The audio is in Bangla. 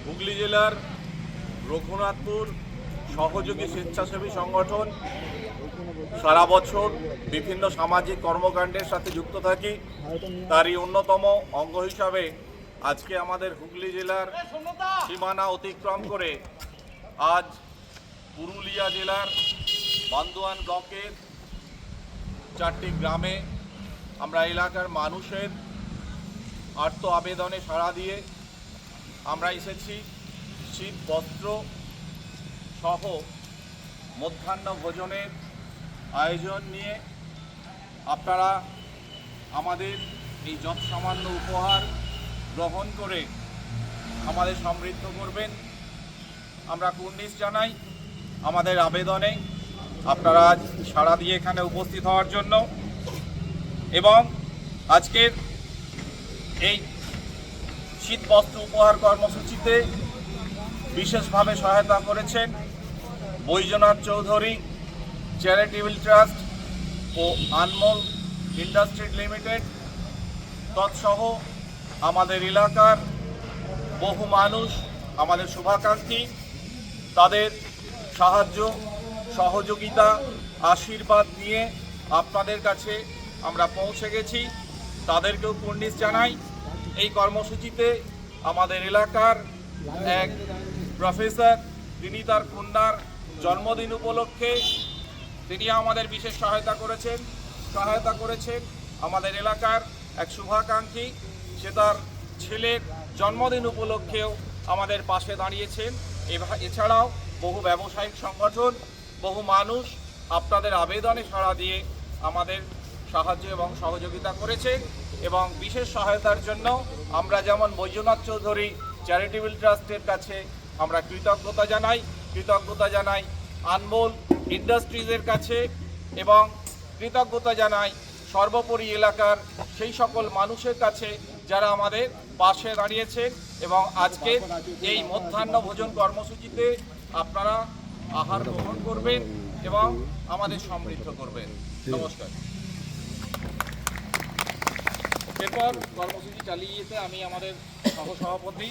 হুগলি জেলার রঘুনাথপুর সহযোগী স্বেচ্ছাসেবী সংগঠন সারা বছর বিভিন্ন সামাজিক কর্মকাণ্ডের সাথে যুক্ত থাকি। তারই অন্যতম অঙ্গ হিসাবে আজকে আমাদের হুগলি জেলার সীমানা অতিক্রম করে আজ পুরুলিয়া জেলার বান্দোয়ান ব্লকের 4টি গ্রামে আমরা এলাকার মানুষের আর্ত আবেদনে সাড়া দিয়ে আমরা এসেছি শীত বস্ত্র সহ মধ্যাহ্ন ভোজনের আয়োজন নিয়ে। আপনারা আমাদের এই যৎসামান্য উপহার গ্রহণ করে আমাদের সমৃদ্ধ করবেন আমরা কুর্নিশ জানাই আমাদের আবেদনে। আপনারা আজ সাড়া দিয়ে এখানে উপস্থিত হওয়ার জন্য এবং আজকের এই শীত বস্ত্র উপহার কর্মসূচিতে বিশেষভাবে সহায়তা করেছেন বৈজনাথ চৌধুরী চ্যারিটেবল ট্রাস্ট ও আনমোল ইন্ডাস্ট্রি লিমিটেড। তৎসহ আমাদের এলাকার বহু মানুষ, আমাদের শুভাকাঙ্ক্ষী, তাদের সাহায্য সহযোগিতা আশীর্বাদ নিয়ে আপনাদের কাছে আমরা পৌঁছে গেছি। তাদেরকেও কুর্নিশ জানাই। এই কর্মসূচিতে আমাদের এলাকার এক প্রফেসর, তিনি তার কন্যার জন্মদিন উপলক্ষে তিনি আমাদের বিশেষ সহায়তা করেছেন। আমাদের এলাকার এক শুভাকাঙ্ক্ষী, সে তার ছেলের জন্মদিন উপলক্ষেও আমাদের পাশে দাঁড়িয়েছেন। এছাড়াও বহু ব্যবসায়িক সংগঠন, বহু মানুষ আপনাদের আবেদনে সাড়া দিয়ে আমাদের সাহায্য এবং সহযোগিতা করেছে। এবং বিশেষ সহায়তার জন্য আমরা যেমন বৈজনাথ চৌধুরী চ্যারিটেবল ট্রাস্টের কাছে আমরা কৃতজ্ঞতা জানাই আনমোল ইন্ডাস্ট্রিজের কাছে এবং কৃতজ্ঞতা জানাই সর্বোপরি এলাকার সেই সকল মানুষের কাছে যারা আমাদের পাশে দাঁড়িয়েছেন এবং আজকে এই মধ্যাহ্ন ভোজন কর্মসূচিতে আপনারা আহার গ্রহণ করবেন এবং আমাদের সমৃদ্ধ করবেন। নমস্কার। এরপর কর্মসূচি চালিয়ে যেতে আমি আমাদের সহসভাপতি